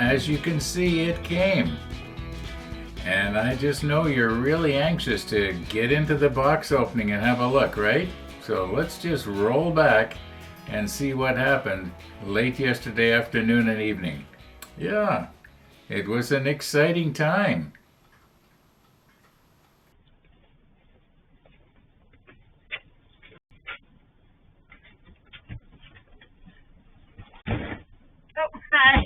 as you can see, it came. And I just know you're really anxious to get into the box opening and have a look, right? So let's just roll back and see what happened late yesterday afternoon and evening. Yeah, it was an exciting time. Oh, hi.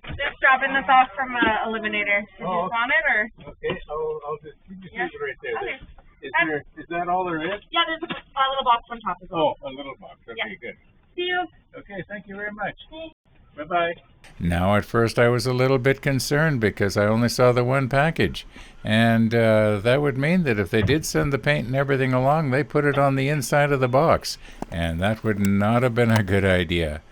Just dropping this off from Eliminator. Did you want it or? Okay, I'll just leave it right there. Okay. Is that all there is? Yeah, there's a little box on top as well. Oh, a little box. Okay, Yeah. good. See you. Okay, thank you very much. Bye-bye. Now at first I was a little bit concerned because I only saw the one package. And that would mean that if they did send the paint and everything along, they put it on the inside of the box. And that would not have been a good idea.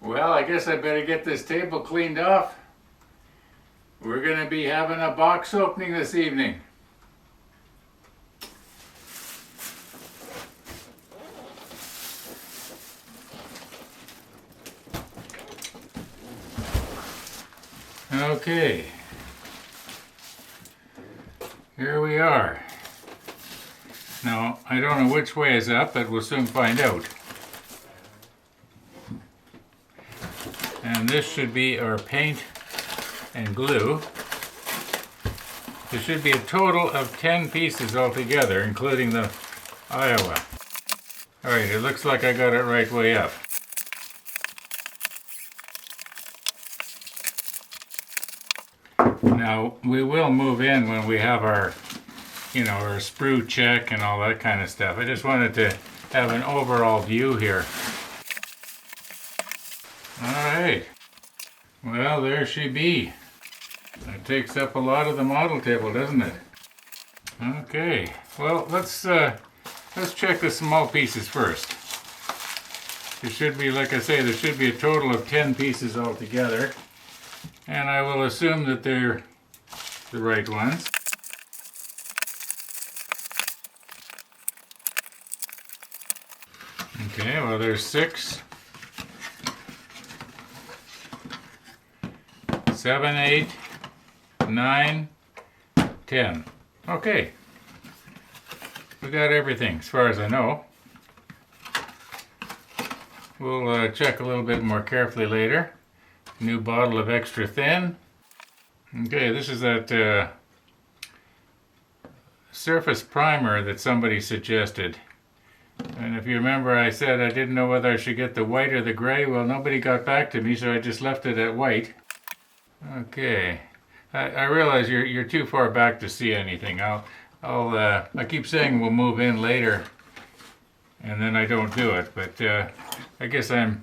Well, I guess I better get this table cleaned off. We're going to be having a box opening this evening. Okay. Here we are. Now, I don't know which way is up, but we'll soon find out. And this should be our paint and glue. There should be a total of 10 pieces altogether, including the Iowa. Alright, it looks like I got it right way up. Now, we will move in when we have our, our sprue check and all that kind of stuff. I just wanted to have an overall view here. Alright, well there she be. That takes up a lot of the model table, doesn't it? Okay, well let's check the small pieces first. There should be, like I say, there should be a total of 10 pieces altogether. And I will assume that they're the right ones. Okay, well there's 6. 7, 8, 9, 10. Okay. We got everything as far as I know. We'll check a little bit more carefully later. New bottle of extra thin. Okay, this is that surface primer that somebody suggested. And if you remember, I said I didn't know whether I should get the white or the gray. Well, nobody got back to me, so I just left it at white. Okay, I realize you're too far back to see anything. I keep saying we'll move in later, and then I don't do it. But I guess I'm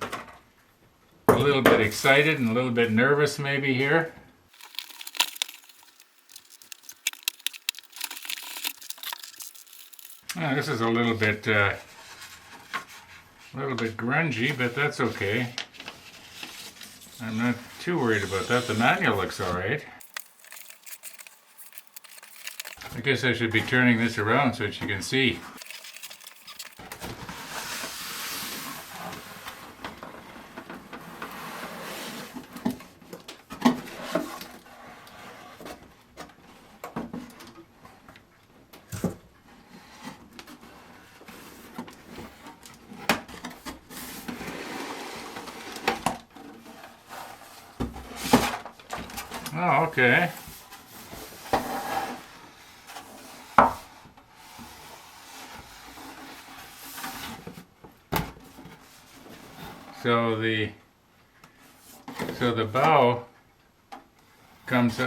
a little bit excited and a little bit nervous maybe here. This is a little bit grungy, but that's okay. I'm not too worried about that. The manual looks alright. I guess I should be turning this around so that you can see. Oh, okay. So the bow comes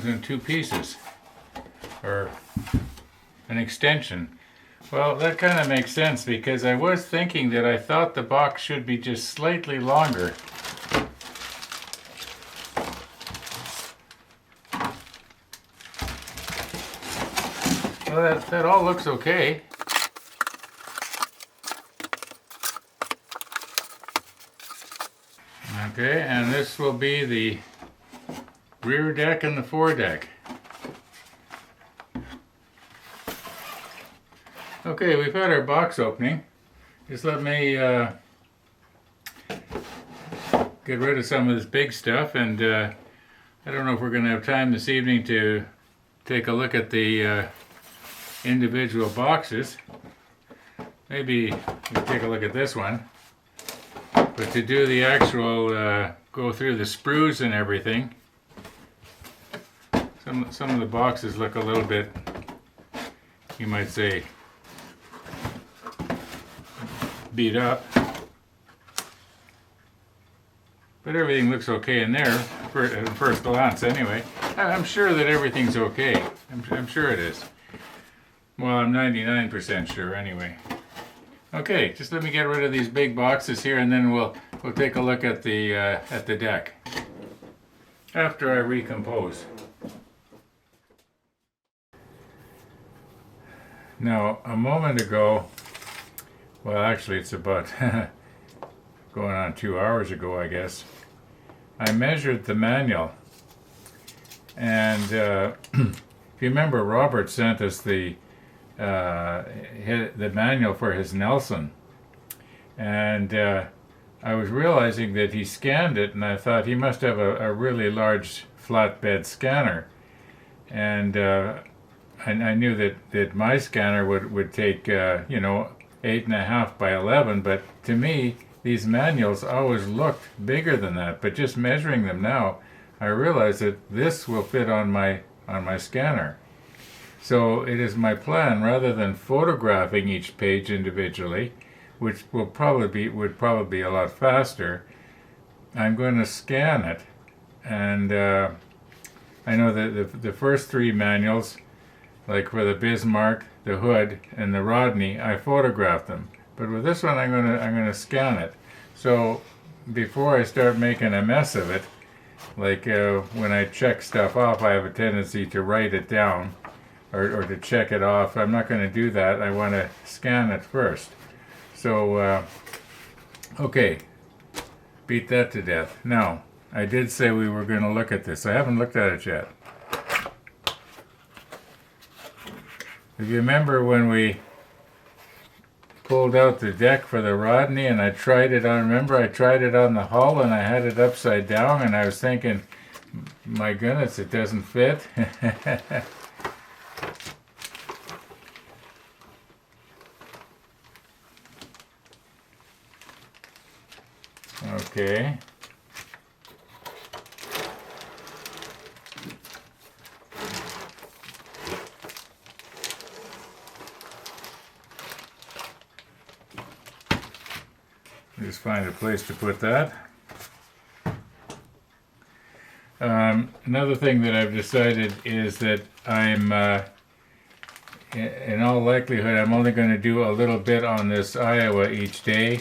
in 2 pieces, or an extension. Well, that kind of makes sense because I was thinking that I thought the box should be just slightly longer. Well, that all looks okay. Okay, and this will be the rear deck and the foredeck. Okay, we've had our box opening. Just let me get rid of some of this big stuff, and I don't know if we're going to have time this evening to take a look at the individual boxes. Maybe we'll take a look at this one. But to do the actual, go through the sprues and everything, some of the boxes look a little bit, you might say, beat up. But everything looks okay in there, at first glance anyway. I'm sure that everything's okay. I'm sure it is. Well, I'm 99% sure anyway. Okay, just let me get rid of these big boxes here, and then we'll take a look at the deck after I recompose. Now, a moment ago, well, actually, it's about going on 2 hours ago, I guess. I measured the manual, and if you remember, Robert sent us the manual for his Nelson, and I was realizing that he scanned it, and I thought he must have a really large flatbed scanner, and I knew that my scanner would take 8.5 by 11, but to me these manuals always looked bigger than that. But just measuring them now, I realized that this will fit on my scanner. So it is my plan, rather than photographing each page individually, which would probably be a lot faster, I'm going to scan it. And I know that the first 3 manuals, like for the Bismarck, the Hood, and the Rodney, I photographed them. But with this one, I'm gonna scan it. So before I start making a mess of it, like when I check stuff off, I have a tendency to write it down, or to check it off. I'm not going to do that. I want to scan it first. So, okay, beat that to death. Now, I did say we were going to look at this. I haven't looked at it yet. If you remember when we pulled out the deck for the Rodney and I tried it on, remember I tried it on the hull and I had it upside down, and I was thinking, my goodness, it doesn't fit. Okay. Just find a place to put that. Another thing that I've decided is that I'm, in all likelihood, I'm only going to do a little bit on this Iowa each day.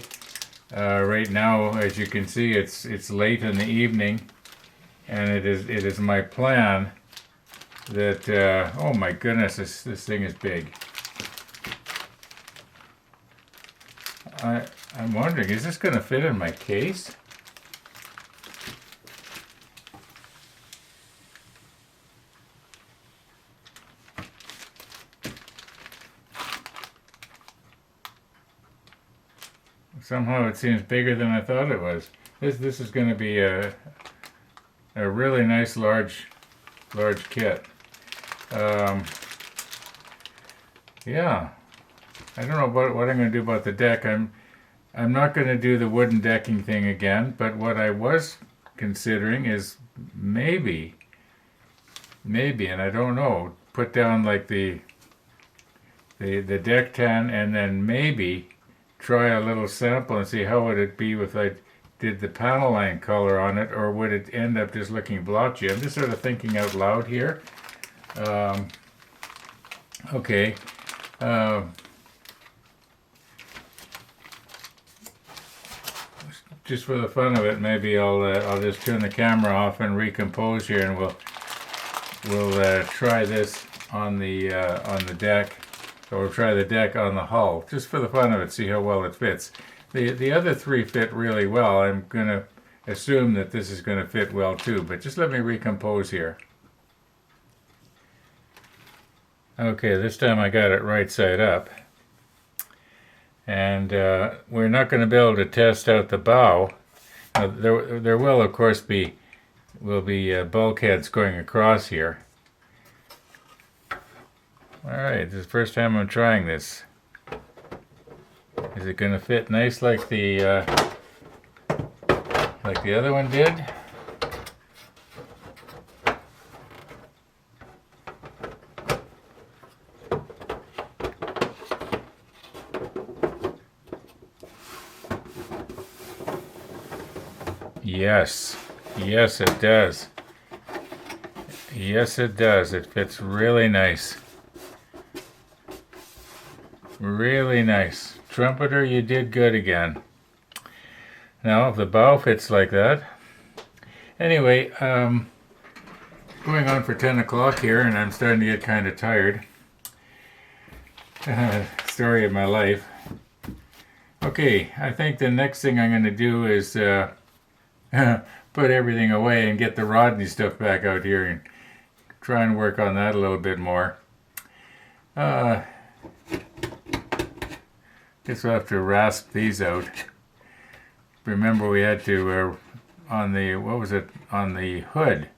Right now, as you can see, it's late in the evening, and it is my plan that oh my goodness, this thing is big. I'm wondering, is this going to fit in my case? Somehow it seems bigger than I thought it was. This is going to be a really nice large kit. Yeah, I don't know what I'm going to do about the deck. I'm not going to do the wooden decking thing again, but what I was considering is maybe, and I don't know, put down like the deck tan, and then maybe try a little sample and see how would it be if I did the panel line color on it, or would it end up just looking blotchy. I'm just sort of thinking out loud here. Okay. Just for the fun of it, maybe I'll just turn the camera off and recompose here, and we'll try this on the deck, or try the deck on the hull, just for the fun of it, see how well it fits. The other three fit really well. I'm going to assume that this is going to fit well too, but just let me recompose here. Okay, this time I got it right side up. And we're not going to be able to test out the bow. There will, of course, be bulkheads going across here. All right, this is the first time I'm trying this. Is it going to fit nice like the other one did? Yes, yes it does. Yes it does. It fits really nice. Really nice. Trumpeter, you did good again. Now, if the bow fits like that. Anyway, going on for 10 o'clock here, and I'm starting to get kind of tired. Story of my life. Okay, I think the next thing I'm going to do is put everything away and get the Rodney stuff back out here and try and work on that a little bit more. Guess we'll have to rasp these out. Remember, we had to on the hood,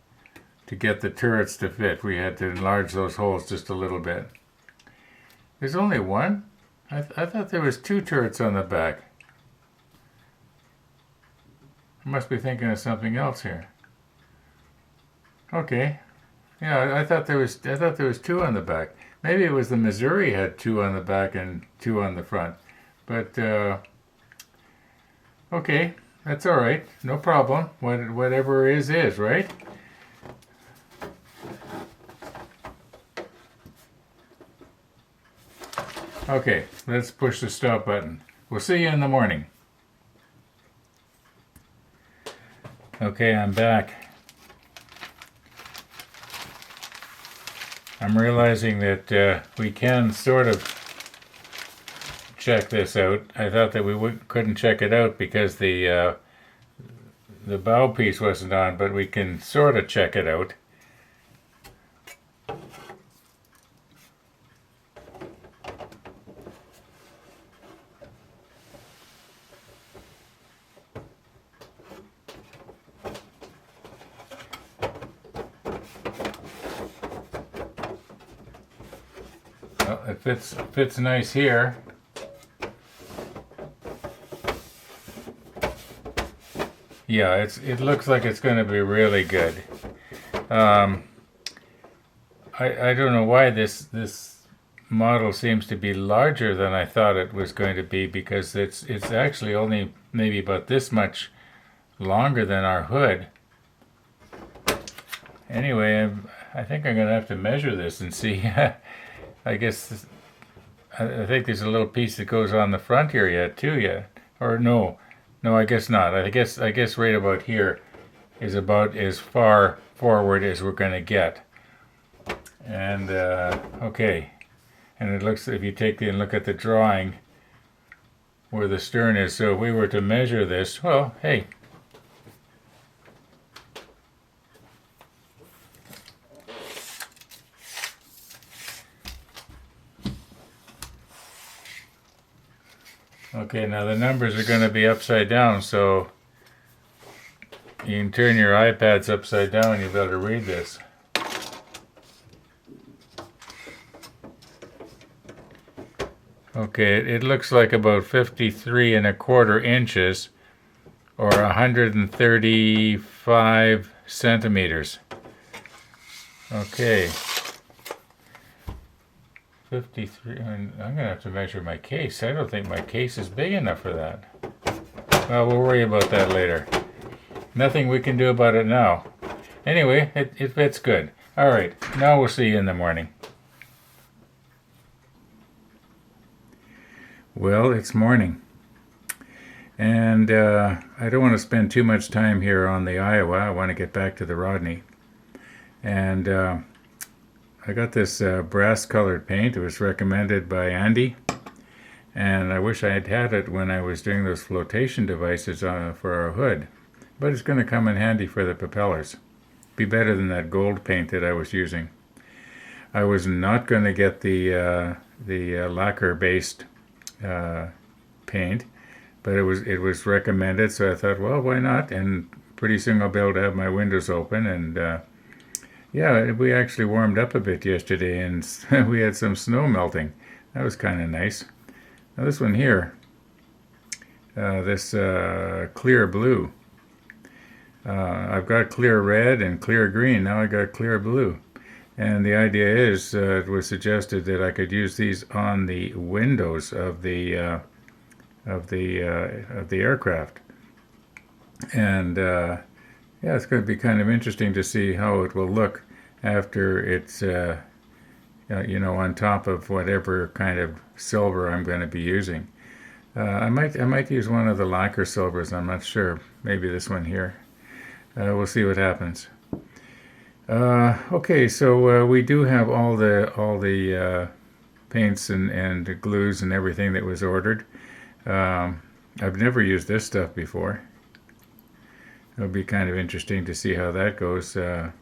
to get the turrets to fit, we had to enlarge those holes just a little bit. There's only one? I thought there was two turrets on the back. I must be thinking of something else here. Okay. Yeah, I thought there was two on the back. Maybe it was the Missouri had two on the back and two on the front. But okay, that's all right. No problem. Whatever is, right? Okay, let's push the stop button. We'll see you in the morning. Okay, I'm back. I'm realizing that we can sort of check this out. I thought that we couldn't check it out because the bow piece wasn't on, but we can sort of check it out. Well, it fits nice here. Yeah, it looks like it's going to be really good. I don't know why this model seems to be larger than I thought it was going to be, because it's actually only maybe about this much longer than our hood. Anyway, I think I'm going to have to measure this and see. I guess I think there's a little piece that goes on the front here yet too. Or no, I guess not. I guess right about here is about as far forward as we're going to get. And okay, and it looks, if you take and look at the drawing where the stern is, so if we were to measure this, well, hey. Okay, now the numbers are going to be upside down, so you can turn your iPads upside down and you'll be able to read this. Okay, it looks like about 53¼ inches, or 135 centimeters. Okay. 53, I'm going to have to measure my case. I don't think my case is big enough for that. Well, we'll worry about that later. Nothing we can do about it now. Anyway, it fits good. All right, now we'll see you in the morning. Well, it's morning. And I don't want to spend too much time here on the Iowa. I want to get back to the Rodney. And I I got this brass colored paint. It was recommended by Andy, and I wish I had had it when I was doing those flotation devices for our hood, but it's going to come in handy for the propellers. Be better than that gold paint that I was using. I was not going to get the lacquer based paint, but it was recommended, so I thought, well, why not? And pretty soon I'll be able to have my windows open. And yeah, we actually warmed up a bit yesterday, and we had some snow melting. That was kind of nice. Now this one here, this clear blue. I've got clear red and clear green. Now I got clear blue. And the idea is, it was suggested that I could use these on the windows of the aircraft. And yeah, it's going to be kind of interesting to see how it will look after it's on top of whatever kind of silver I'm going to be using. I might use one of the lacquer silvers. I'm not sure. Maybe this one here. We'll see what happens. Okay, so we do have all the paints and glues and everything that was ordered. I've never used this stuff before. It'll be kind of interesting to see how that goes. Yeah,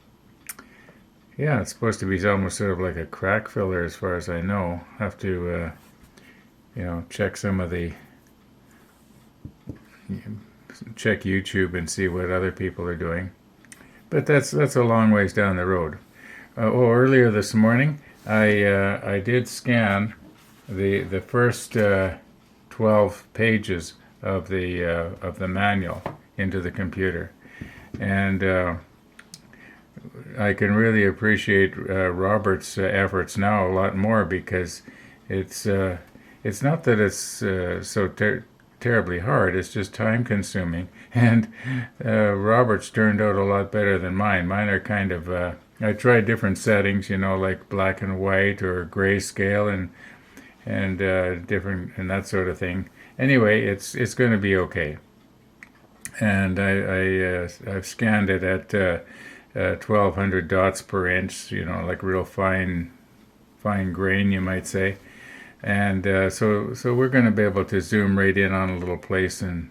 it's supposed to be almost sort of like a crack filler as far as I know. Have to, check some of check YouTube and see what other people are doing. But that's a long ways down the road. Earlier this morning, I did scan the first 12 pages of the manual into the computer, and I can really appreciate Robert's efforts now a lot more, because it's not that it's so terribly hard. It's just time consuming, and Robert's turned out a lot better than mine. Mine are kind of I tried different settings, like black and white or grayscale and different and that sort of thing. Anyway, it's going to be okay. And I've scanned it at 1200 dots per inch, like real fine grain, you might say. And so we're going to be able to zoom right in on a little place, and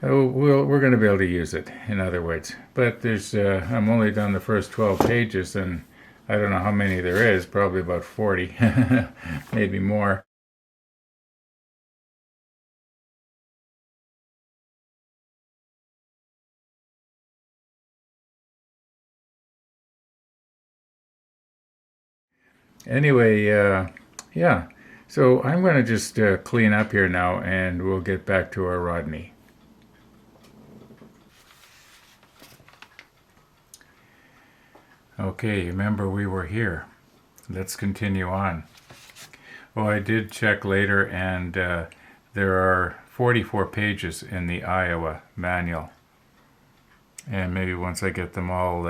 we're going to be able to use it, in other words. But there's I'm only done the first 12 pages, and I don't know how many there is, probably about 40, maybe more. Anyway, yeah, so I'm going to just clean up here now, and we'll get back to our Rodney. Okay, remember we were here. Let's continue on. Oh, I did check later, and there are 44 pages in the Iowa manual. And maybe once I get them all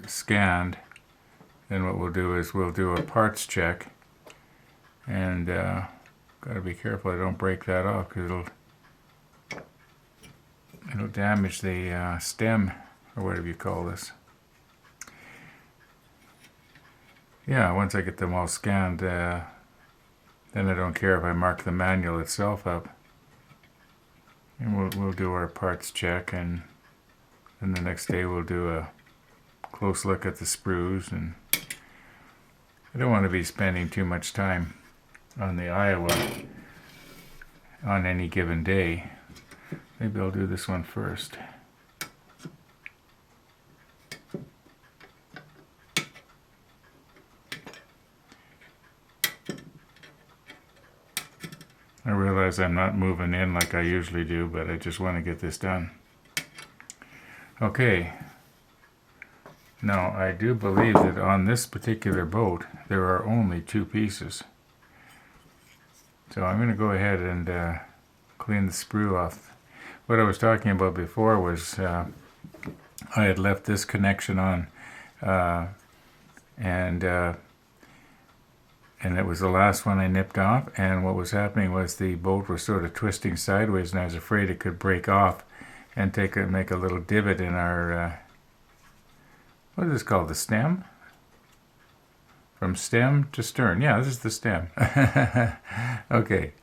scanned, then what we'll do is we'll do a parts check, and gotta be careful I don't break that off, because it'll damage the stem, or whatever you call this. Yeah, once I get them all scanned, then I don't care if I mark the manual itself up, and we'll do our parts check, and then the next day we'll do a close look at the sprues. And I don't want to be spending too much time on the Iowa on any given day. Maybe I'll do this one first. I realize I'm not moving in like I usually do, but I just want to get this done. Okay. Now, I do believe that on this particular boat, there are only 2 pieces. So I'm going to go ahead and clean the sprue off. What I was talking about before was I had left this connection on, and it was the last one I nipped off, and what was happening was the boat was sort of twisting sideways, and I was afraid it could break off and make a little divot in our what is this called? The stem? From stem to stern. Yeah, this is the stem. Okay.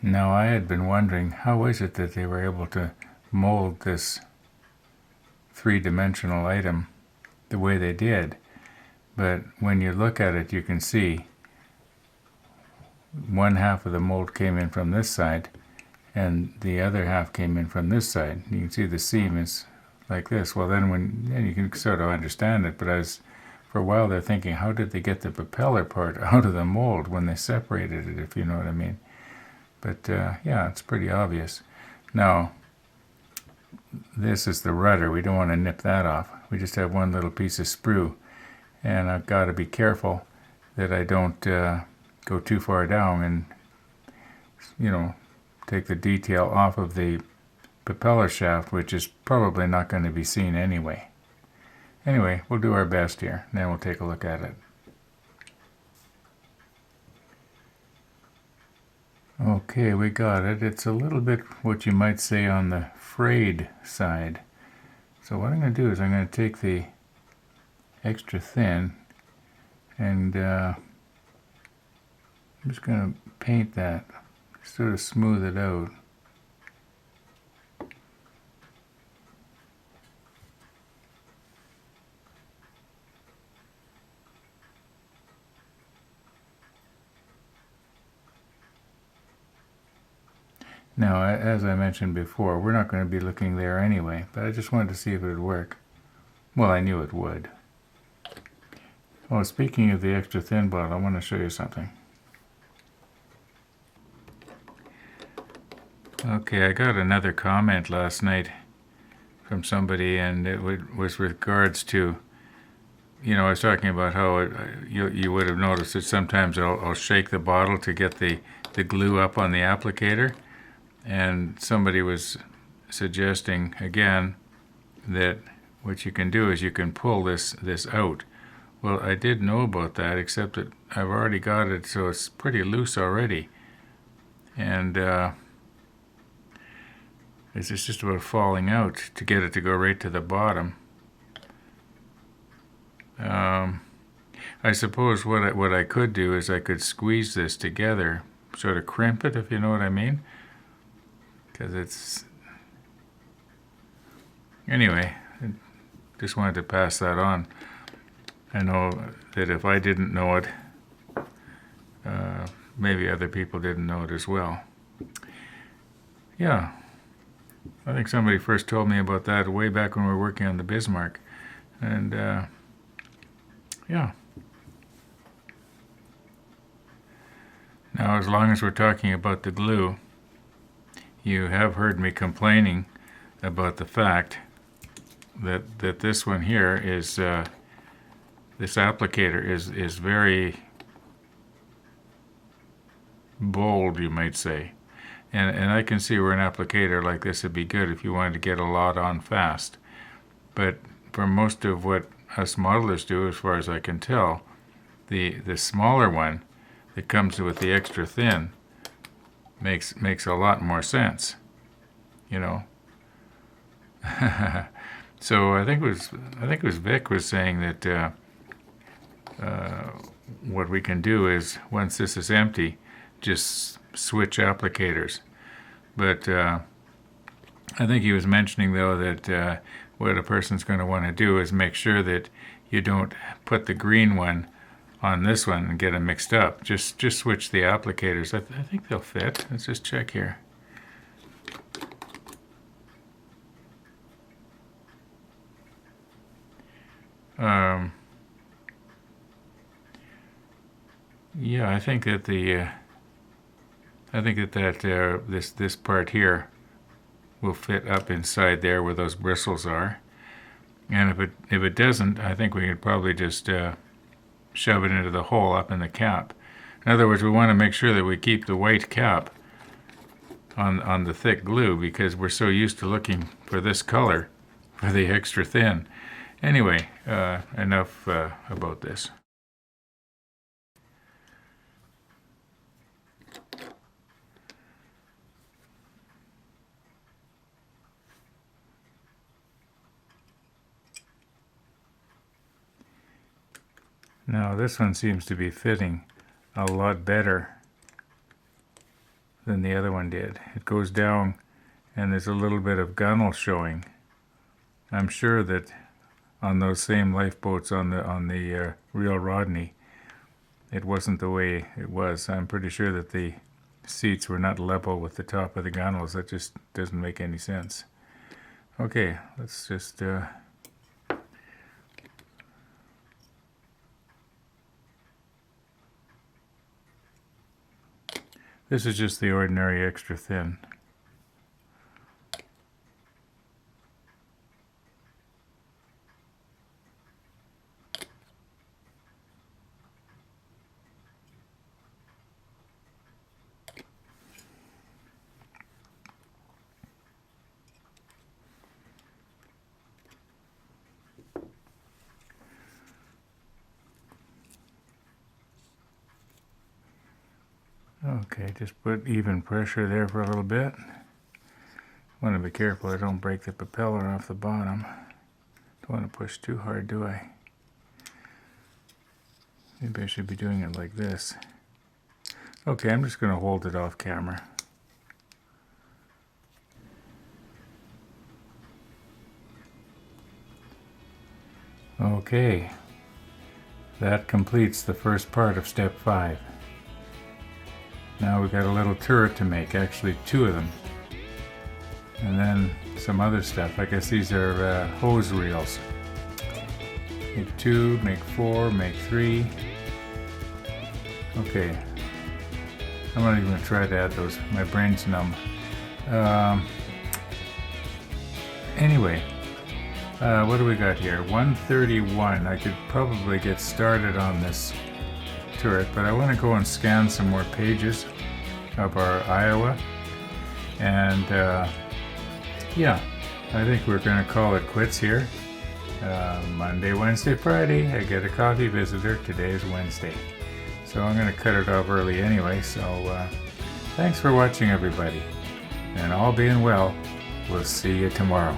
Now, I had been wondering, how is it that they were able to mold this three-dimensional item the way they did? But when you look at it, you can see one half of the mold came in from this side, and the other half came in from this side. You can see the seam is like this. Well, then you can sort of understand it, but for a while they're thinking, how did they get the propeller part out of the mold when they separated it, if you know what I mean? But yeah, it's pretty obvious. Now, this is the rudder. We don't want to nip that off. We just have one little piece of sprue, and I've got to be careful that I don't go too far down and, you know, take the detail off of the propeller shaft, which is probably not going to be seen anyway. Anyway, we'll do our best here, and then we'll take a look at it. Okay, we got it. It's a little bit what you might say on the frayed side. So what I'm going to do is I'm going to take the extra thin and I'm just going to paint that, sort of smooth it out. Now, as I mentioned before, we're not going to be looking there anyway, but I just wanted to see if it would work. Well, I knew it would. Oh, speaking of the extra thin bottle, I want to show you something. Okay, I got another comment last night from somebody, and it was with regards to, you know, I was talking about how you would have noticed that sometimes I'll shake the bottle to get the glue up on the applicator. And somebody was suggesting again that what you can do is you can pull this out. Well, I did know about that, except that I've already got it, so it's pretty loose already. And it's just about falling out to get it to go right to the bottom. I suppose what I could do is I could squeeze this together, sort of crimp it, if you know what I mean. Because it's... Anyway, I just wanted to pass that on. I know that if I didn't know it, maybe other people didn't know it as well. Yeah, I think somebody first told me about that way back when we were working on the Bismarck. And yeah. Now, as long as we're talking about the glue, you have heard me complaining about the fact that this one here is, this applicator is very bold, you might say. And I can see where an applicator like this would be good if you wanted to get a lot on fast. But for most of what us modelers do, as far as I can tell, the smaller one that comes with the extra thin makes a lot more sense, you know. So I think it was Vic was saying that what we can do is, once this is empty, just switch applicators. But I think he was mentioning though that what a person's going to want to do is make sure that you don't put the green one on this one and get them mixed up. Just switch the applicators. I think they'll fit. Let's just check here. Yeah, I think that this part here will fit up inside there where those bristles are. And if it doesn't, I think we could probably just shove it into the hole up in the cap. In other words, we want to make sure that we keep the white cap on the thick glue, because we're so used to looking for this color for the extra thin. Anyway, enough about this. Now this one seems to be fitting a lot better than the other one did. It goes down and there's a little bit of gunnel showing. I'm sure that on those same lifeboats on the real Rodney, it wasn't the way it was. I'm pretty sure that the seats were not level with the top of the gunnels. That just doesn't make any sense. Okay, let's just this is just the ordinary extra thin. Okay, just put even pressure there for a little bit. Want to be careful I don't break the propeller off the bottom. Don't want to push too hard, do I? Maybe I should be doing it like this. Okay, I'm just going to hold it off camera. Okay, that completes the first part of step 5. Now we've got a little turret to make, actually 2 of them. And then some other stuff. I guess these are hose reels. Make 2, make 4, make 3. Okay. I'm not even going to try to add those. My brain's numb. Anyway, what do we got here? 131. I could probably get started on this turret, but I want to go and scan some more pages of our Iowa. And yeah, I think we're going to call it quits here. Monday, Wednesday, Friday, I get a coffee visitor. Today is Wednesday. So I'm going to cut it off early anyway. So thanks for watching, everybody. And all being well, we'll see you tomorrow.